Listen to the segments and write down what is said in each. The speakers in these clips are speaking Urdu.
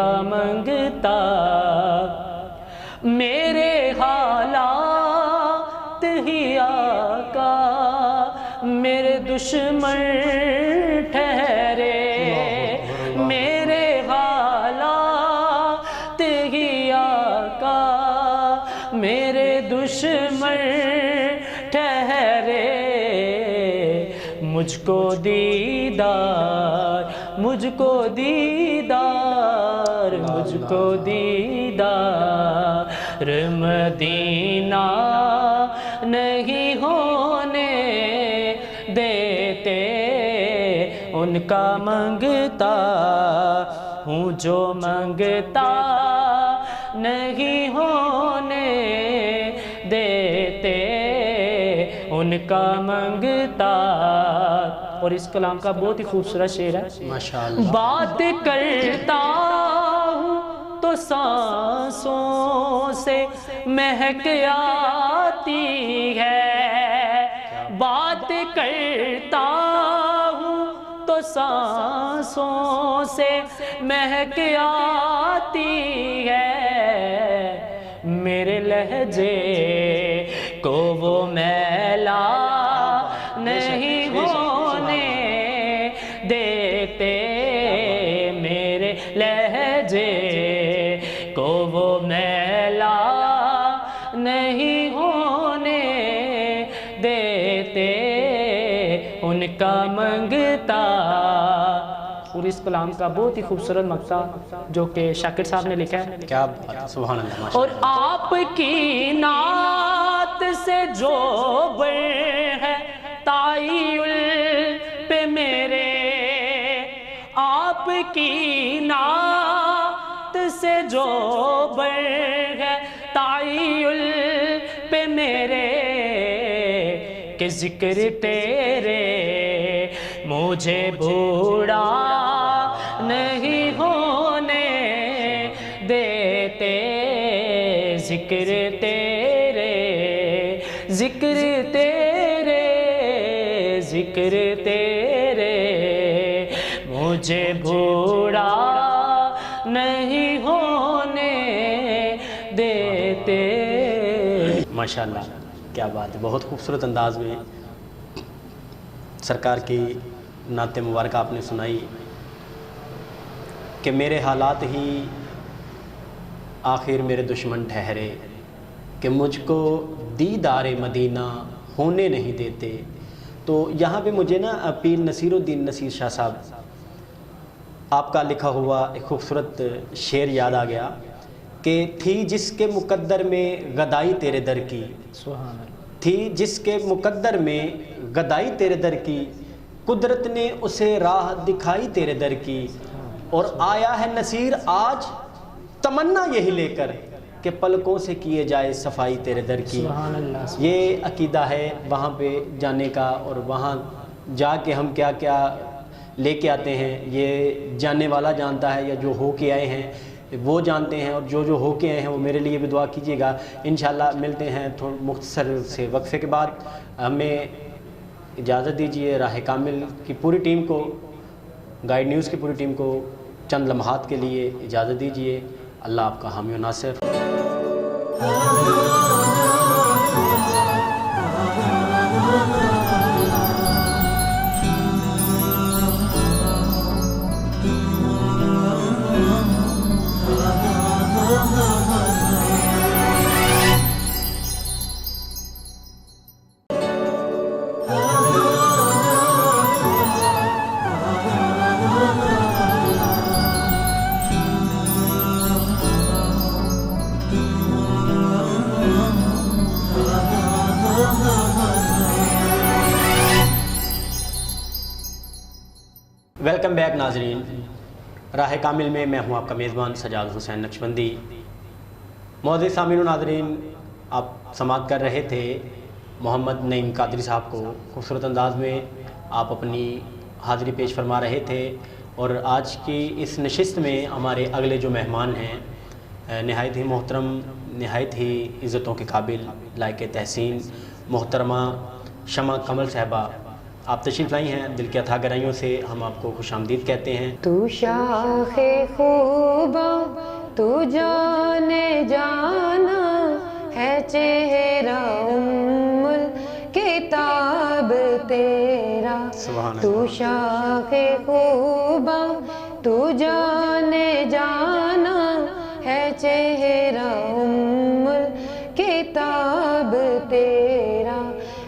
کا منگتا میرے حالات ہی آقا میرے دشمن ٹھہرے، میرے حالات ہی آقا میرے دشمن ٹھہرے، مجھ کو دیدار، مجھ کو دیدار، مجھ کو دیدار مدینہ نہیں ہونے دیتے، ان کا منگتا ہوں جو منگتا نہیں ہونے دیتے، ان کا منگتا۔ اور اس کلام کا بہت ہی خوبصورت شعر ہے، ماشاءاللہ۔ بات کرتا ہوں تو سانسوں سے مہک آتی ہے، بات کرتا ہوں تو سانسوں سے مہک آتی ہے، میرے لہجے کو وہ میلا نہیں ہونے دیتے، میرے لہجے کو وہ میلا نہیں ہونے دیتے، ان کا منگتا۔ اور اس کلام کا بہت ہی خوبصورت مقطع جو کہ شاکر صاحب نے لکھا ہے، کیا بات، سبحان اللہ، ماشاءاللہ۔ اور آپ کی نعت سے جو بر ہے تائیل پہ میرے، آپ کی نعت سے جو بر ہے تائیل پہ میرے، کہ ذکر تیرے مجھے بوڑھا نہیں ہونے دیتے، ذکر تیرے، ذکر تیرے، ذکر تیرے مجھے بوڑھا نہیں ہونے دیتے۔ ماشاءاللہ، کیا بات ہے، بہت خوبصورت انداز میں سرکار کی نعت مبارکہ آپ نے سنائی کہ میرے حالات ہی آخر میرے دشمن ٹھہرے، کہ مجھ کو دیدار مدینہ ہونے نہیں دیتے۔ تو یہاں پہ مجھے نا پیر نصیر الدین نصیر شاہ صاحب آپ کا لکھا ہوا ایک خوبصورت شعر یاد آ گیا کہ تھی جس کے مقدر میں گدائی تیرے در کی، سبحان اللہ، تھی جس کے مقدر میں گدائی تیرے در کی، قدرت نے اسے راہ دکھائی تیرے در کی، اور آیا ہے نصیر آج تمنا یہی لے کر کہ پلکوں سے کیے جائے صفائی تیرے در کی۔ سبحان اللہ۔ یہ عقیدہ ہے وہاں پہ جانے کا، اور وہاں جا کے ہم کیا کیا لے کے آتے ہیں یہ جاننے والا جانتا ہے، یا جو ہو کے آئے ہیں وہ جانتے ہیں، اور جو ہو کے آئے ہیں وہ میرے لیے بھی دعا کیجیے گا۔ انشاءاللہ ملتے ہیں مختصر سے وقفے کے بعد۔ ہمیں اجازت دیجیے، راہ کامل کی پوری ٹیم کو، گائیڈ نیوز کی پوری ٹیم کو چند لمحات کے لیے اجازت دیجیے۔ اللہ آپ کا حامی و ناصر۔ ویلکم بیک ناظرین، راہ کامل میں میں ہوں آپ کا میزبان سجاد حسین نقشبندی۔ معزز سامعین و ناظرین، آپ سماعت کر رہے تھے محمد نعیم قادری صاحب کو، خوبصورت انداز میں آپ اپنی حاضری پیش فرما رہے تھے۔ اور آج کی اس نشست میں ہمارے اگلے جو مہمان ہیں نہایت ہی محترم، نہایت ہی عزتوں کے قابل، لائق تحسین محترمہ شمع کمل صاحبہ آپ تشریف لائی ہیں، دل کے اتھا گہرائیوں سے ہم آپ کو خوش آمدید کہتے ہیں۔ تو شاخ خوباں تو جانے جانا ہے چہرہ ام الکتاب تیرا، سبحان تو اللہ۔ شاخ خوباں تو جانے جانا ہے چہرہ ام الکتاب تیرا،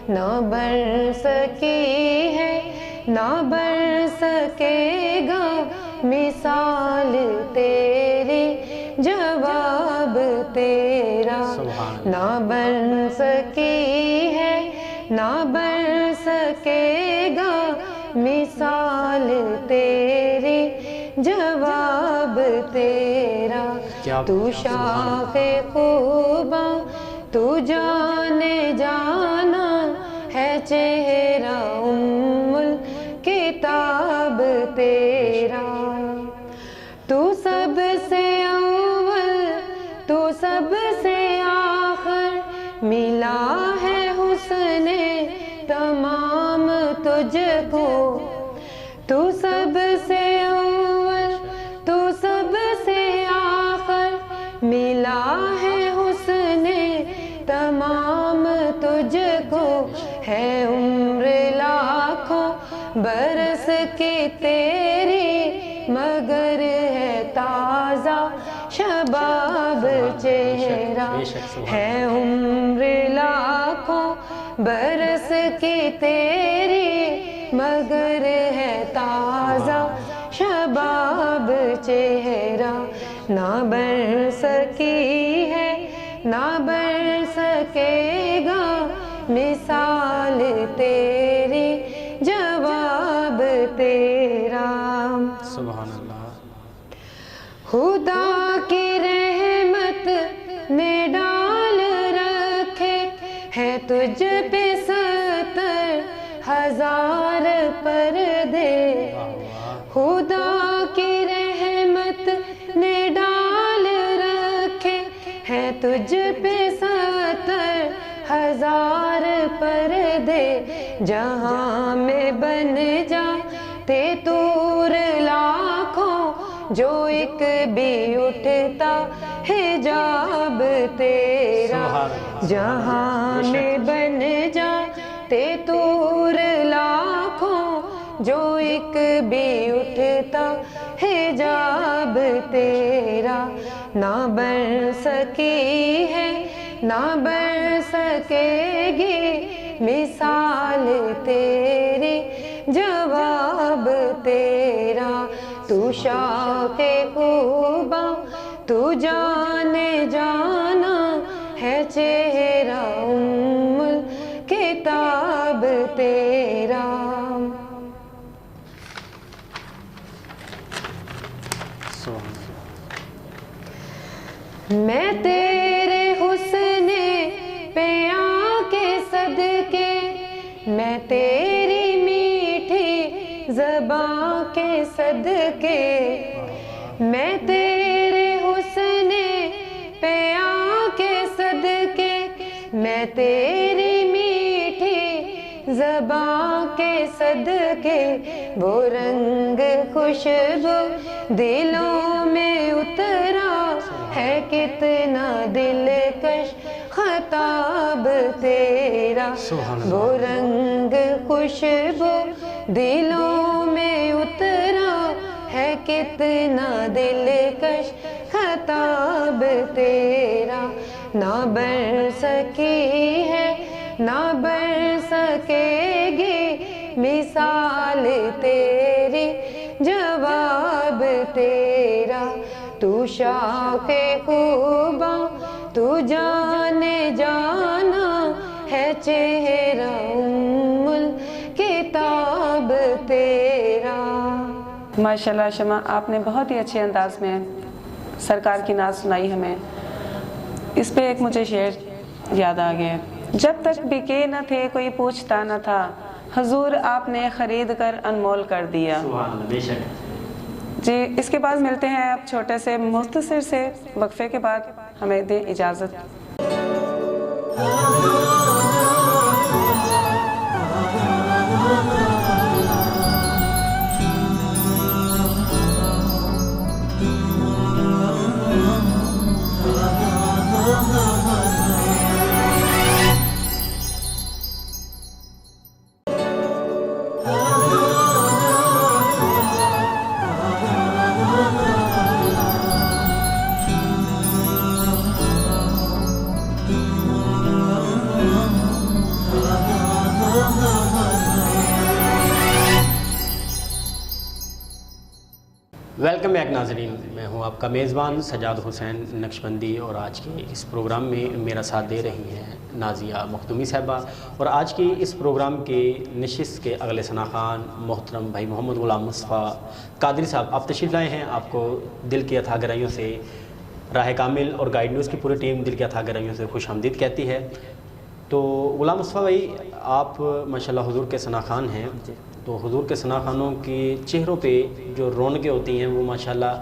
نہ بن سکی ہے نہ بن سکے گا مثال تیری جواب تیرا، نہ بن سکی ہے نہ بن سکے گا مثال تیری جواب تیرا، تو شاخ خوباں تو جانے جانا ہے چہرہ ام الکتاب تیرا، تو سب سے اول تو سب سے آخر، ملا ہے حسن تمام تجھ کو، تو سب سے اول تو سب سے آخر، ملا ہے حسن تمام تجھ کو، ہے عمر لاکھوں برس کی تیری مگر ہے تازہ شباب چہرہ، ہے عمر لاکھوں برس کی تیری مگر ہے تازہ شباب چہرہ، نہ بن سکی ہے نہ بن سکے گا مثال تیری جواب تیرا، سبحان اللہ۔ خدا کی رحمت نے ڈال رکھے ہے تجھ پہ 70,000 پردے، خدا کی رحمت نے ڈال رکھے ہے تجھ پہ 70,000 پردے، جہاں میں بن جاتے طور لاکھوں، جو ایک بھی اٹھتا حجاب تیرا، جہاں میں بن جاتے طور لاکھوں، جو ایک بھی اٹھتا حجاب تیرا، نہ بن سکی ہے نہ بن سکے گی مثال تیری جواب تیرا، تو شاخ خوباں تو جانے جانا ہے چہرہ ام الکتاب تیرا، میں تیرے حسن پہ آکے صدقے، میں تیری میٹھی زبان کے صدقے، میں تیرے حسن پہ آکے صدقے، میں تیری میٹھی زبان کے صدقے، وہ رنگ خوشبو دلوں میں اترا ہے کتنا دلکش خطاب تیرا، وہ رنگ خوشبو دلوں میں اترا ہے کتنا دلکش خطاب تیرا، نہ بن سکی ہے نہ بن سکے گی مثال تیری جواب تیرا، تو شاخ خوباں تو جانے جانا ہے چہرہ ام الکتاب تیرا۔ ماشاءاللہ شمع، آپ نے بہت ہی اچھے انداز میں سرکار کی نعت سنائی ہمیں۔ اس پہ ایک مجھے شعر یاد آ گیا، جب تک بکے نہ تھے کوئی پوچھتا نہ تھا، حضور آپ نے خرید کر انمول کر دیا۔ سبحان اللہ، بے شک۔ جی اس کے بعد ملتے ہیں اب چھوٹے سے مختصر سے وقفے کے بعد، ہمیں دیں اجازت۔ Ah ویلکم بیک ناظرین، میں ہوں آپ کا میزبان سجاد حسین نقشبندی، اور آج کے اس پروگرام میں میرا ساتھ دے رہی ہیں نازیہ مخدومی صاحبہ، اور آج کی اس پروگرام کے نشست کے اگلے ثنا خان محترم بھائی محمد غلام مصطفیٰ قادری صاحب آپ تشریف لائے ہیں۔ آپ کو دل کی اتھاہ گہرائیوں سے راہ کامل اور گائیڈ نیوز کی پوری ٹیم دل کی اتھاہ گہرائیوں سے خوش آمدید کہتی ہے۔ تو غلام مصطفیٰ بھائی، آپ ماشاءاللہ حضور کے ثنا خان ہیں، تو حضور کے ثنا خانوں کے چہروں پہ جو رونقیں ہوتی ہیں وہ ماشاءاللہ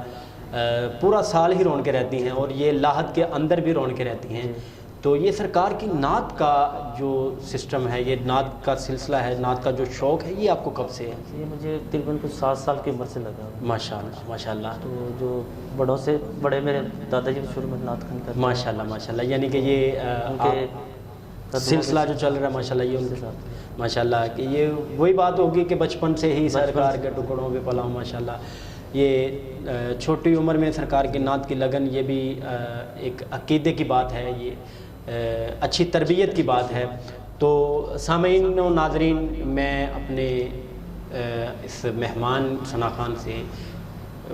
پورا سال ہی رونقیں رہتی ہیں، اور یہ لاحد کے اندر بھی رونقیں رہتی ہیں۔ تو یہ سرکار کی نعت کا جو سسٹم ہے، یہ نعت کا سلسلہ ہے، نعت کا جو شوق ہے، یہ آپ کو کب سے ہے؟ یہ مجھے تقریباً کچھ 7 سال کی عمر سے لگا۔ ماشاءاللہ ماشاءاللہ، تو جو بڑوں سے بڑے میرے دادا جی شروع میں نعت خوانی کرتے ہیں، ماشاءاللہ ماشاءاللہ، یعنی کہ یہ ان کے سلسلہ جو چل رہا ہے ماشاءاللہ، یہ ان کے ساتھ ماشاءاللہ کہ یہ وہی بات ہوگی کہ بچپن سے ہی سرکار کے ٹکڑوں پہ پلا ہوں ماشاءاللہ۔ یہ چھوٹی عمر میں سرکار کی نعت کی لگن، یہ بھی ایک عقیدے کی بات ہے، یہ اچھی تربیت کی بات ہے۔ تو سامعین و ناظرین، میں اپنے اس مہمان ثنا خان سے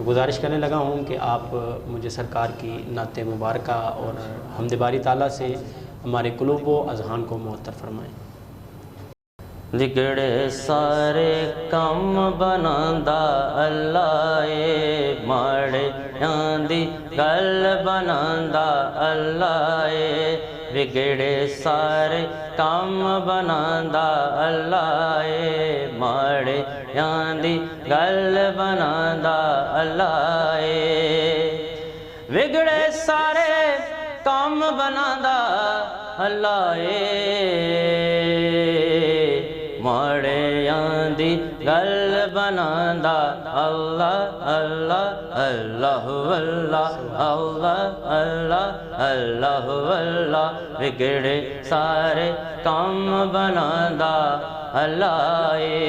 گزارش کرنے لگا ہوں کہ آپ مجھے سرکار کی نعت مبارکہ اور حمد باری تعالیٰ سے ہمارے قلوب و اذہان کو معطر فرمائیں۔ لگڑے سارے کم بناندا اللہ اے، ماڑے دی گل بناندا اللہ اے، بگڑے سارے کم بناندا اللہ اے، ماڑے دی گل بناندا اللہ اے، بگڑے سارے کم بناندا اللہ اے، ماڑیاں دی گل بناندا اللہ اللہ اللہ اللہ اللہ اللہ اللہ اللہ، بگڑے سارے کم بناندا اللہ اے،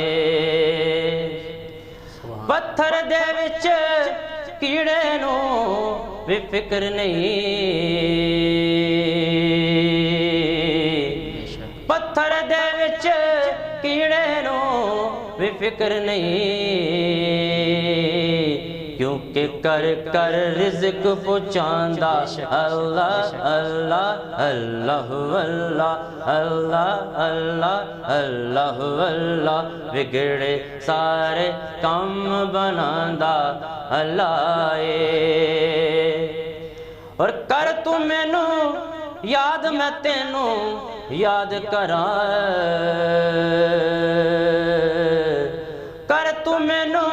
پتھر دے وچ کیڑے نو بھی فکر نہیں، پتھر دے وچ کیڑے نو بھی فکر نہیں، کیونکہ کر کر رزق پہنچاندا اللہ اللہ اللہ اللہ اللہ اللہ اللہ اللہ، بگڑے سارے کم بناندا اللہ اے، اور کر تو مینو یاد میں تینوں یاد کراں، کر تو مینو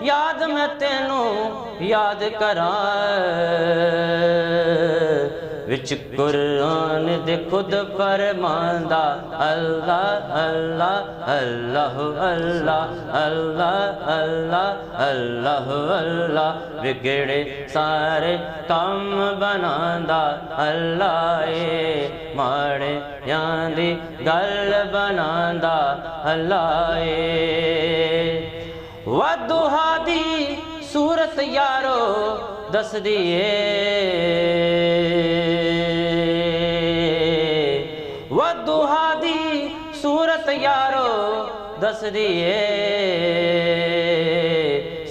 یاد میں تینوں یاد کراں، وچ قرآن دے خود فرماندا اللہ اللہ اللہ اللہ اللہ اللہ اللہ اللہ، بگڑے سارے کم بناندا اللہ اے، ماڑے دی گل بناندا اللہ اے، ودھا دی صورت یارو دس دیے، ودھا دی صورت یارو دس دیے،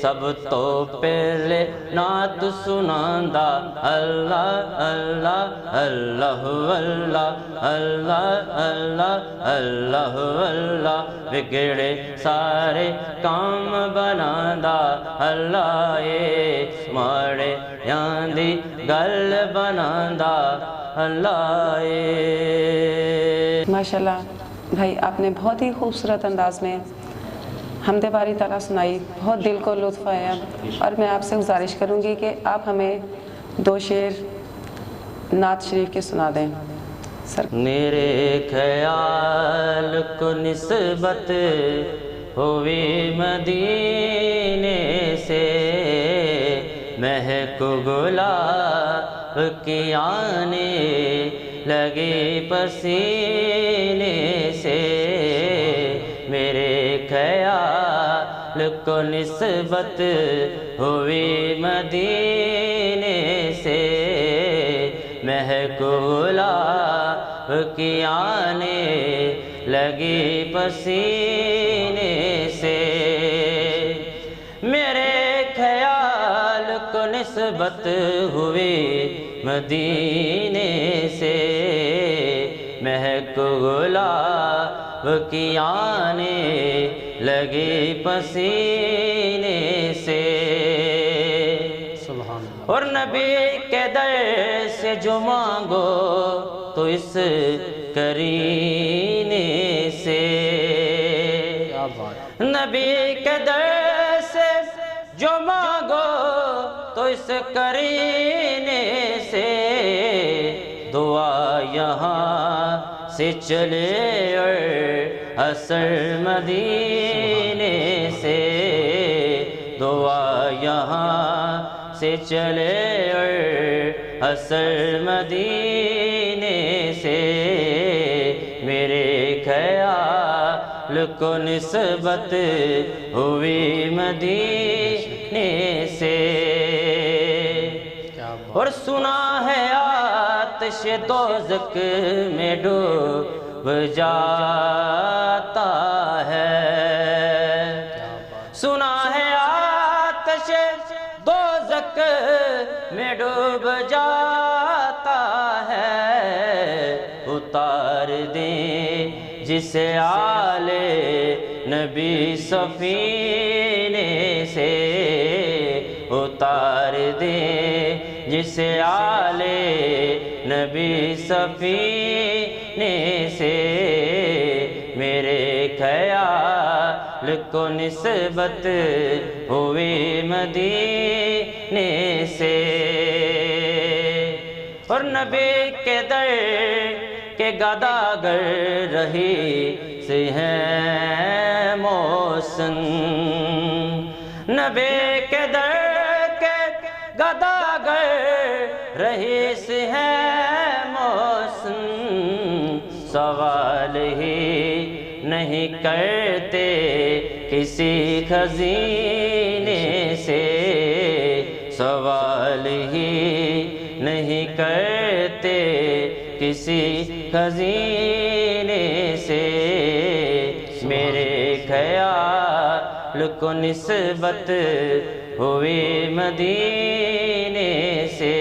سب تو پہلے نعت سناندا اللہ اللہ اللہ اللہ اللہ اللہ اللہ اللہ، بگڑے سارے کام بناندا اللہ اے، ماڑے دی گل بناندا اللہ اے۔ ماشاءاللہ بھائی، آپ نے بہت ہی خوبصورت انداز میں حمد باری تعالیٰ سنائی، بہت دل کو لطف آیا، اور میں آپ سے گزارش کروں گی کہ آپ ہمیں 2 شعر نعت شریف کے سنا دیں۔ میرے خیال کو نسبت ہوئی مدینے سے، مہک گلاب کی آنے لگے پسینے سے، میرے خیال کو نسبت ہوئی مدینے سے، مہک گلاب کی آنے لگی پسینے سے، میرے خیال کو نسبت ہوئی مدینے سے، مہک گلاب کی آنے لگی پسینے سے، سبحان اللہ۔ اور نبی کے در سے جو مانگو تو اس کرینے سے، کیا بات، نبی کے در سے جو مانگو تو اس کرینے سے، دعا یہاں سے چلے اور اثر مدینے سے، دعا یہاں سے چلے اور اثر مدینے سے، میرے خیال کو نسبت ہوئی مدینے سے، اور سنا ہے آتش دوزخ میں ڈوب جاتا ہے، سنا ہے آتش دوزخ میں ڈوب جاتا ہے، اتار دیں جسے آل نبی سفینے سے، اتار دیں جسے آل نبی سفینے سے، میرے خیال کو نسبت ہوئی مدینے سے، اور نبی کے در کے گداگر رہی سے ہیں محسن، نبی کے در کے گداگر رہی سے ہیں محسن، سوال ہی نہیں کرتے کسی خزینے سے، سوال ہی نہیں کرتے کسی خزینے سے، میرے خیال کو نسبت ہوئی مدینے سے،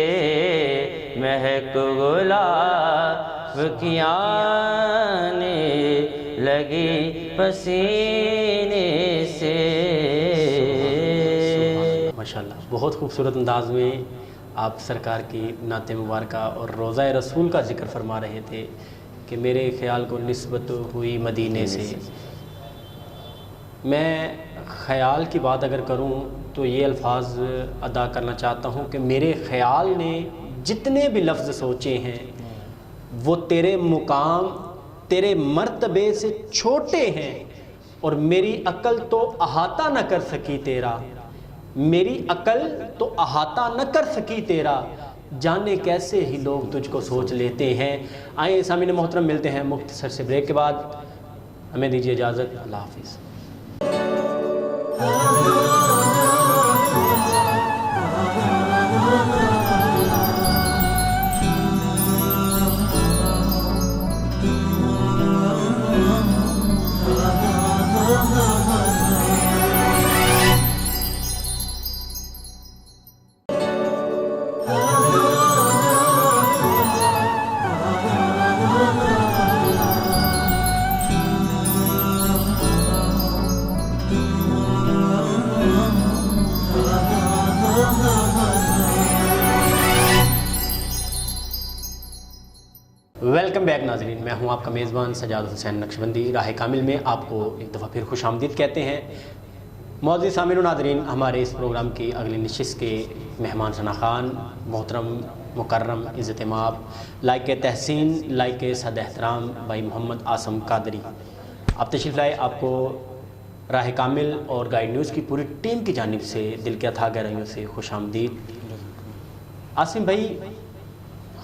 مہک گلاب کی آنے لگی پسینے سے۔ ماشاءاللہ، بہت خوبصورت انداز میں آپ سرکار کی نعت مبارکہ اور روضہ رسول کا ذکر فرما رہے تھے کہ میرے خیال کو نسبت ہوئی مدینے سے۔ میں خیال کی بات اگر کروں تو یہ الفاظ ادا کرنا چاہتا ہوں کہ میرے خیال نے جتنے بھی لفظ سوچے ہیں وہ تیرے مقام، تیرے مرتبے سے چھوٹے ہیں، اور میری عقل تو احاطہ نہ کر سکی تیرا، میری عقل تو احاطہ نہ کر سکی تیرا، جانے کیسے ہی لوگ تجھ کو سوچ لیتے ہیں۔ آئیں سامعین محترم، ملتے ہیں مختصر سے بریک کے بعد، ہمیں دیجیے اجازت، اللہ حافظ۔ ویلکم بیک ناظرین، میں ہوں آپ کا میزبان سجاد حسین نقشبندی۔ راہ کامل میں آپ کو ایک دفعہ پھر خوش آمدید کہتے ہیں۔ معزز سامعین و ناظرین، ہمارے اس پروگرام کی اگلی نشست کے مہمان شناخان محترم مکرم عزت مآب لائق تحسین لائق صد احترام بھائی محمد عاصم قادری، آپ تشریف لائے۔ آپ کو راہ کامل اور گائیڈ نیوز کی پوری ٹیم کی جانب سے دل کے اتھاہ گہرائیوں سے خوش آمدید۔ عاصم بھائی،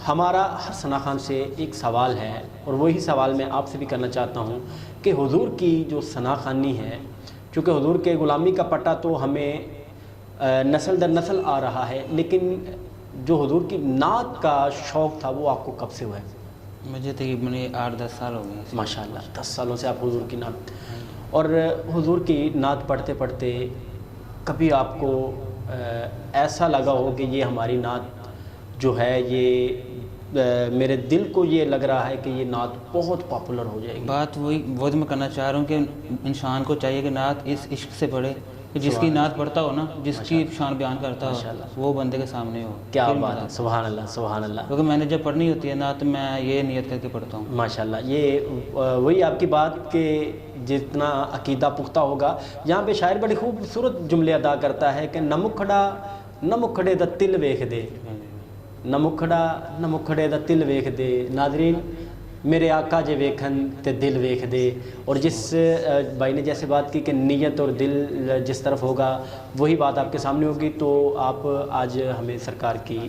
ہمارا ہر ثناخان سے ایک سوال ہے، اور وہی سوال میں آپ سے بھی کرنا چاہتا ہوں کہ حضور کی جو ثناخانی ہے، چونکہ حضور کے غلامی کا پٹا تو ہمیں نسل در نسل آ رہا ہے، لیکن جو حضور کی نعت کا شوق تھا وہ آپ کو کب سے ہوا ہے؟ مجھے تقریباً 8-10 سال ہو گئے۔ ماشاءاللہ، 10 سالوں سے آپ حضور کی نعت، اور حضور کی نعت پڑھتے پڑھتے کبھی آپ کو ایسا لگا ہو کہ یہ ہماری نعت جو ہے یہ میرے دل کو یہ لگ رہا ہے کہ یہ نعت بہت پاپولر ہو جائے گی؟ بات وہی وہ تو میں کرنا چاہ رہا ہوں کہ انسان کو چاہیے کہ نعت اس عشق سے پڑھے کہ جس کی نعت پڑھتا ہو نا، جس کی شان بیان کرتا ہو وہ بندے کے سامنے ہو. کیا بات ہے، سبحان اللہ سبحان اللہ. کیونکہ میں نے جب پڑھنی ہوتی ہے نعت میں یہ نیت کر کے پڑھتا ہوں. ماشاء اللہ، یہ وہی آپ کی بات کہ جتنا عقیدہ پختہ ہوگا. یہاں پہ شاعر بڑی خوبصورت جملے ادا کرتا ہے کہ نہ مکھڑے دا تل ویکھ دے، نہ مکھڑے دا تل ویکھ دے. ناظرین، میرے آقا جے ویکھن تے دل ویکھ دے. اور جس بھائی نے جیسے بات کی کہ نیت اور دل جس طرف ہوگا وہی بات آپ کے سامنے ہوگی. تو آپ آج ہمیں سرکار کی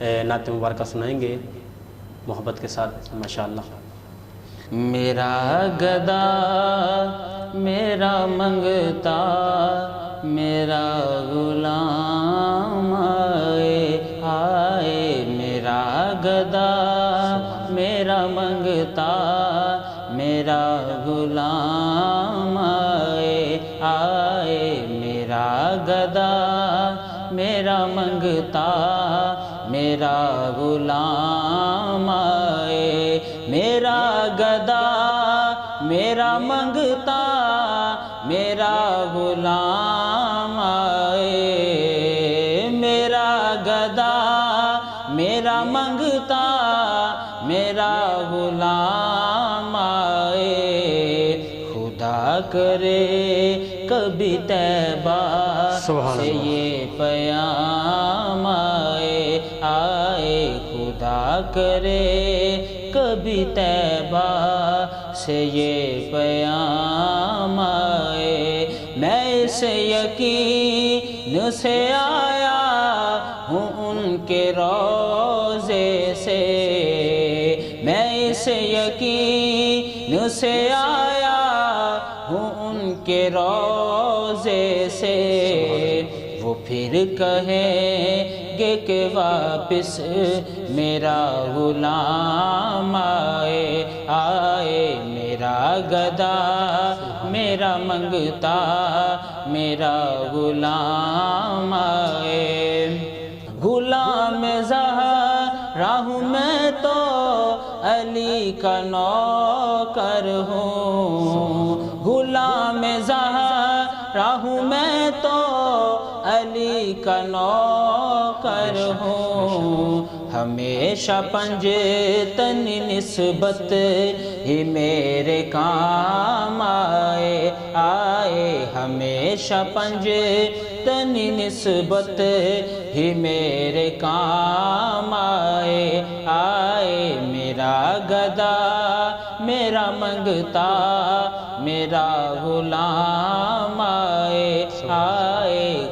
نعت مبارکہ سنائیں گے محبت کے ساتھ ماشاءاللہ. میرا گدا میرا منگتا میرا غلام آئے، میرا گدا میرا منگتا میرا غلام آئے، میرا گدا میرا منگتا میرا غلام آئے، میرا گدا میرا منگتا میرا غلام آئے، میرا گدا میرا منگتا میرا غلام آئے. خدا کرے کبھی طیبہ سے یہ پیام آئے، خدا کرے کبھی طیبہ سے یہ پیام آئے. میں اس یقین سے آیا ہوں ان کے روضے سے، میں اس یقین سے آیا ہوں ان کے روضے سے. وہ پھر کہیں گے کہ واپس میرا غلام آئے، میرا گدا میرا منگتا میرا غلام آئے. غلام زہرا ہوں میں تو علی کا نوکر ہوں، غلام زہرا ہوں میں تو علی کا نوکر ہوں. ہمیشہ پنجتن نسبت ہی میرے کام آئے، ہمیشہ پنجتن نسبت ہی میرے کام آئے. میرا گدا میرا منگتا میرا غلام آئے،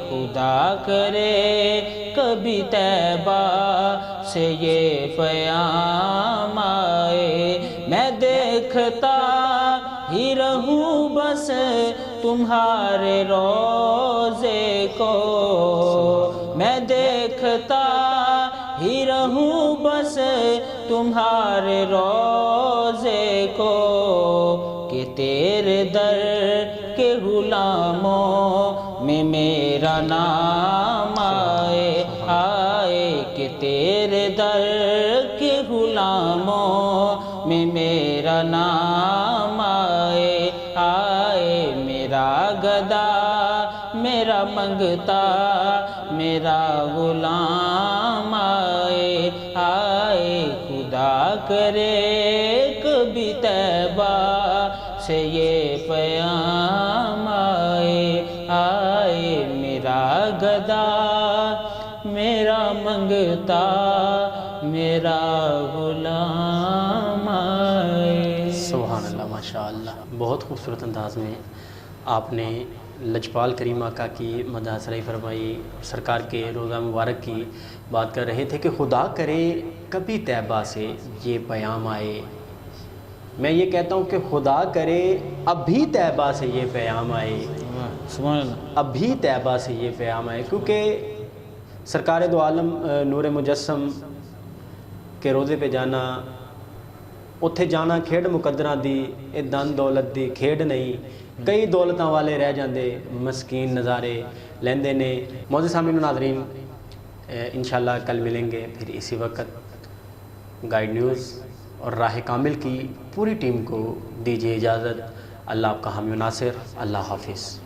خدا کرے کبھی طیبہ سے یہ پیام آئے. میں دیکھتا ہی رہوں بس تمہارے روضے کو، میں دیکھتا ہی رہوں بس تمہارے روضے کو، کہ تیرے در کے غلاموں میں میرا نام آئے، کہ تیرے در کے غلاموں میں میرا نام آئے. میرا گدا میرا منگتا میرا غلام آئے، خدا کرے کبھی طیبہ سے یہ پیام آئے. میرا گدا میرا منگتا میرا غلام آئے. سبحان اللہ ماشاء اللہ. بہت خوبصورت انداز میں آپ نے لجپال کریم آقا کی مدح سرائی فرمائی، سرکار کے روزہ مبارک کی بات کر رہے تھے کہ خدا کرے کبھی طیبہ سے یہ پیام آئے. میں یہ کہتا ہوں کہ خدا کرے ابھی طیبہ سے یہ پیام آئے، سبحان اللہ، ابھی طیبہ سے یہ پیام آئے. کیونکہ سرکار دو عالم نور مجسم کے روزے پہ جانا، اتھے جانا کھیڈ مقدراں دی، اے دن دولت دی کھیڈ نہیں. کئی دولتاں والے رہ جاندے مسکین نظارے لیندے نے. معزز سامعین و ناظرین، انشاءاللہ کل ملیں گے پھر اسی وقت۔ گائیڈ نیوز اور راہ کامل کی پوری ٹیم کو دیجیے اجازت۔ اللہ آپ کا حامی و ناصر۔ اللہ حافظ۔